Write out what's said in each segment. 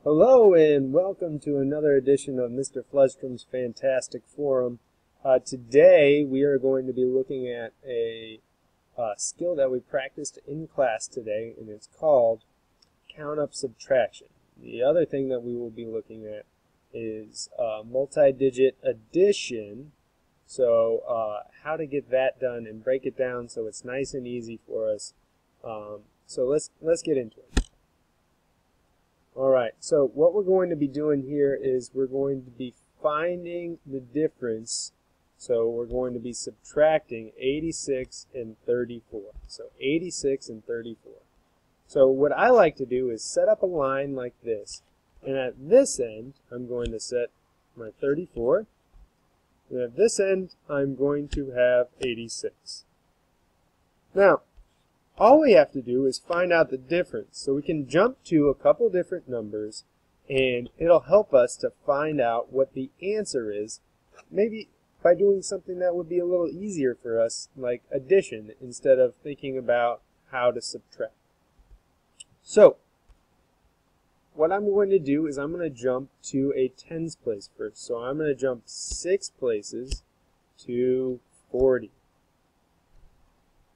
Hello and welcome to another edition of Mr. Flustrom's Fantastic Forum. Today we are going to be looking at a skill that we practiced in class today, and it's called Up Subtraction. The other thing that we will be looking at is multi-digit addition, so how to get that done and break it down so it's nice and easy for us. So let's get into it. Alright, so what we're going to be doing here is we're going to be finding the difference. So we're going to be subtracting 86 and 34. So 86 and 34. So what I like to do is set up a line like this. And at this end, I'm going to set my 34. And at this end, I'm going to have 86. Now, all we have to do is find out the difference. So we can jump to a couple different numbers and it'll help us to find out what the answer is, maybe by doing something that would be a little easier for us, like addition, instead of thinking about how to subtract. So what I'm going to do is I'm going to jump to a tens place first. So I'm going to jump 6 places to 40.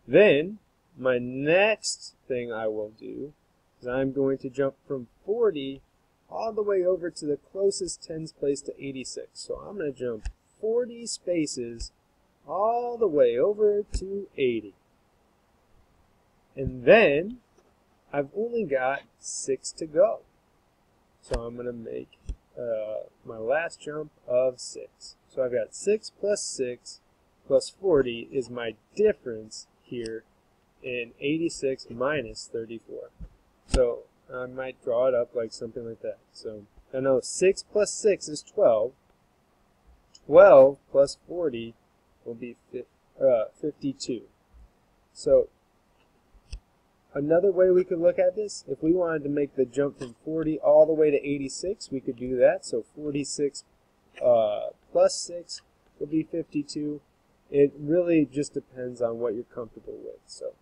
Then my next thing I will do is I'm going to jump from 40 all the way over to the closest tens place to 86. So I'm going to jump 40 spaces all the way over to 80. And then I've only got 6 to go. So I'm going to make my last jump of 6. So I've got 6 plus 6 plus 40 is my difference here in 86 minus 34. So I might draw it up like something like that. So I know 6 plus 6 is 12. 12 plus 40 will be 52. So another way we could look at this, if we wanted to make the jump from 40 all the way to 86, we could do that. So 46 plus 6 will be 52. It really just depends on what you're comfortable with. So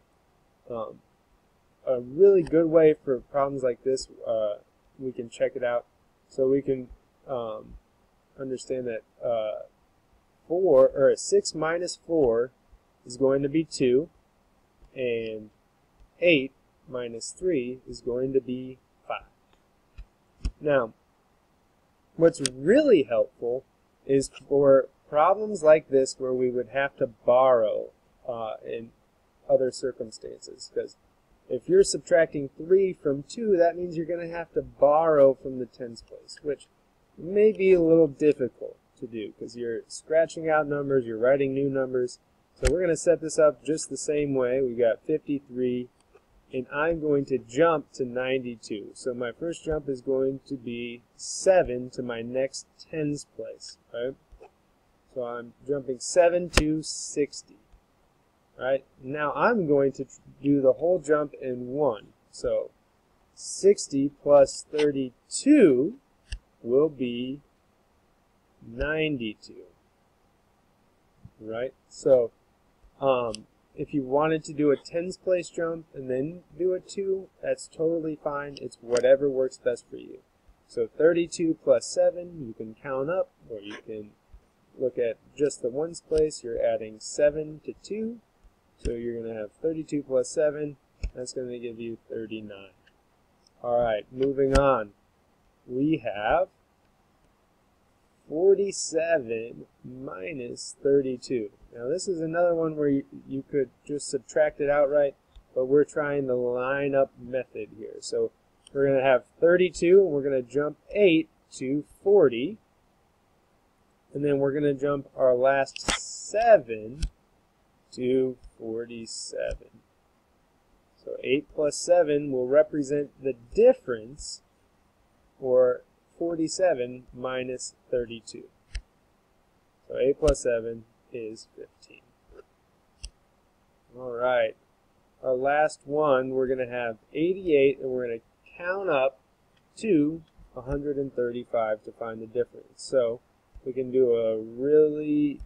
a really good way for problems like this, we can check it out. So we can understand that 6 minus 4 is going to be 2, and 8 minus 3 is going to be 5. Now, what's really helpful is for problems like this where we would have to borrow in other circumstances, because if you're subtracting 3 from 2, that means you're going to have to borrow from the tens place, which may be a little difficult to do because you're scratching out numbers, you're writing new numbers. So we're going to set this up just the same way. We've got 53, and I'm going to jump to 92. So my first jump is going to be 7 to my next tens place, right? So I'm jumping 7 to 60. Right? Now I'm going to do the whole jump in 1. So 60 plus 32 will be 92. Right? So if you wanted to do a tens place jump and then do a 2, that's totally fine. It's whatever works best for you. So 32 plus 7, you can count up, or you can look at just the ones place. You're adding 7 to 2. So you're going to have 32 plus 7. That's going to give you 39. Alright, moving on. We have 47 minus 32. Now this is another one where you could just subtract it outright, but we're trying the line up method here. So we're going to have 32, and we're going to jump 8 to 40. And then we're going to jump our last 7 to 47. So 8 plus 7 will represent the difference, or 47 minus 32. So 8 plus 7 is 15. Alright, our last one, we're going to have 88, and we're going to count up to 135 to find the difference. So we can do a really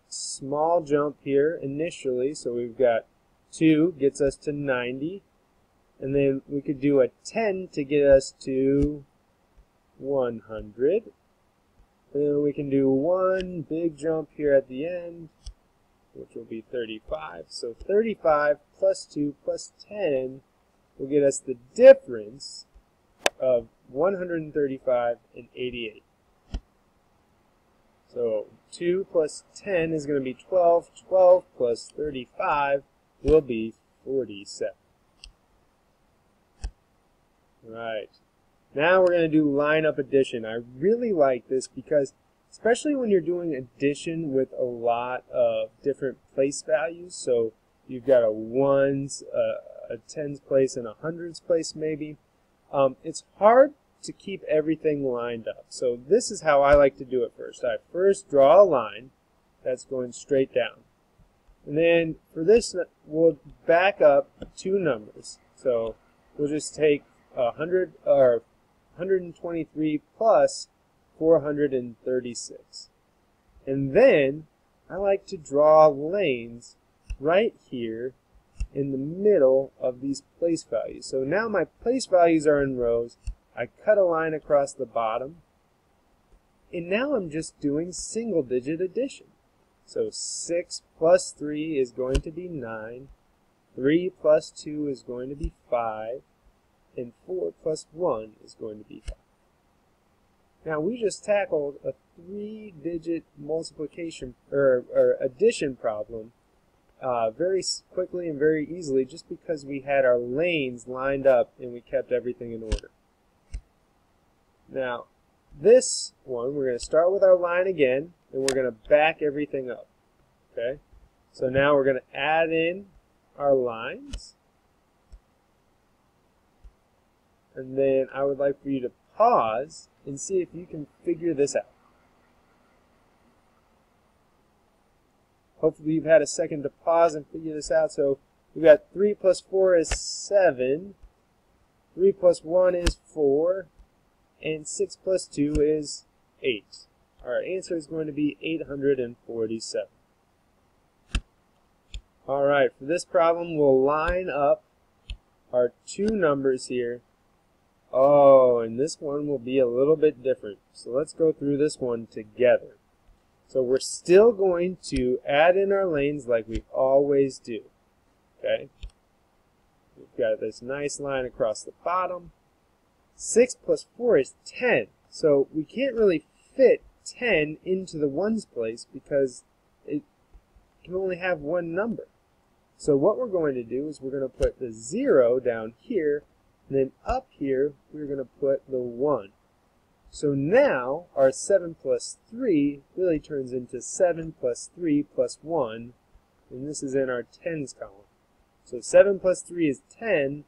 small jump here initially. So we've got 2 gets us to 90, and then we could do a 10 to get us to 100. And then we can do one big jump here at the end, which will be 35. So 35 plus 2 plus 10 will get us the difference of 135 and 88. So 2 plus 10 is going to be 12. 12 plus 35 will be 47. Right. Now we're going to do lineup addition. I really like this because especially when you're doing addition with a lot of different place values, so you've got a ones, a tens place, and a hundreds place maybe, it's hard to keep everything lined up. So this is how I like to do it first. I first draw a line that's going straight down. And then for this, we'll back up two numbers. So we'll just take 123 plus 436. And then I like to draw lanes right here in the middle of these place values. So now my place values are in rows. I cut a line across the bottom. And now I'm just doing single digit addition. So 6 plus 3 is going to be 9. 3 plus 2 is going to be 5. And 4 plus 1 is going to be 5. Now we just tackled a 3-digit multiplication or addition problem very quickly and very easily just because we had our lanes lined up and we kept everything in order. Now this one, we're going to start with our line again and we're going to back everything up. Okay? So now we're going to add in our lines. And then I would like for you to pause and see if you can figure this out. Hopefully you've had a second to pause and figure this out. So we've got 3 plus 4 is 7. 3 plus 1 is 4. And 6 plus 2 is 8. Our answer is going to be 847. Alright, for this problem we'll line up our two numbers here. Oh, and this one will be a little bit different. So let's go through this one together. So we're still going to add in our lanes like we always do. Okay? We've got this nice line across the bottom. 6 plus 4 is 10. So we can't really fit 10 into the ones place because it can only have one number. So what we're going to do is we're going to put the 0 down here. And then up here, we're going to put the 1. So now, our 7 plus 3 really turns into 7 plus 3 plus 1. And this is in our tens column. So 7 plus 3 is 10,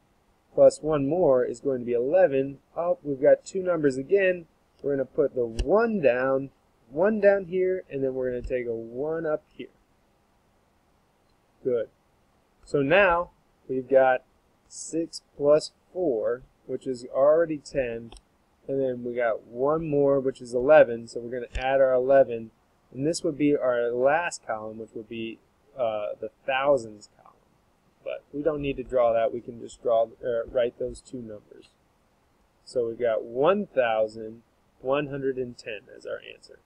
plus 1 more is going to be 11. Oh, we've got two numbers again. We're going to put the 1 down here, and then we're going to take a 1 up here. Good. So now, we've got 6 plus 4, which is already 10, and then we got one more, which is 11, so we're going to add our 11, and this would be our last column, which would be the thousands column. But we don't need to draw that, we can just write those two numbers. So we've got 1,110 as our answer.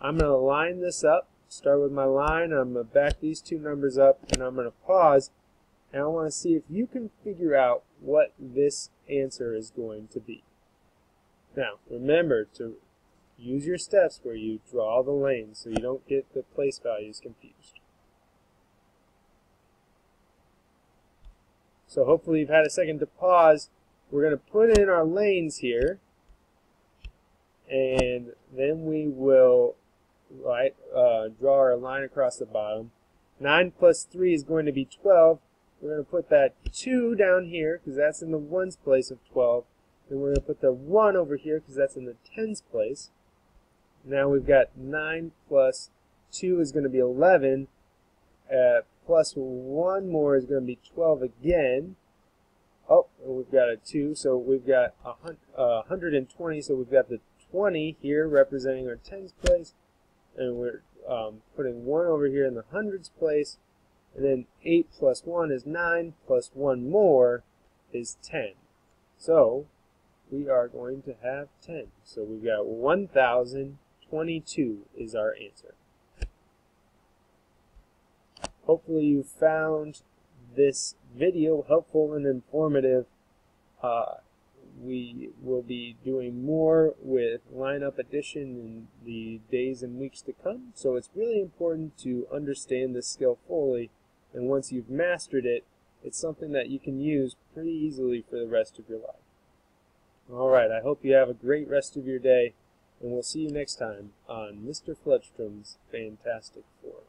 I'm going to line this up, start with my line, I'm going to back these two numbers up, and I'm going to pause. And I want to see if you can figure out what this answer is going to be. Now, remember to use your steps where you draw the lanes so you don't get the place values confused. So hopefully you've had a second to pause. We're going to put in our lanes here. And then we will draw our line across the bottom. 9 plus 3 is going to be 12. We're going to put that 2 down here because that's in the ones place of 12. Then we're going to put the 1 over here because that's in the tens place. Now we've got 9 plus 2 is going to be 11. Plus 1 more is going to be 12 again. Oh, and we've got a 2, so we've got 120. So we've got the 20 here representing our tens place. And we're putting 1 over here in the hundreds place. And then 8 plus 1 is 9, plus 1 more is 10. So we are going to have 10. So we've got 1022 is our answer. Hopefully you found this video helpful and informative. We will be doing more with lineup addition in the days and weeks to come, so it's really important to understand this skill fully, and once you've mastered it, it's something that you can use pretty easily for the rest of your life. Alright, I hope you have a great rest of your day, and we'll see you next time on Mr. Fledstrom's Fantastic Four.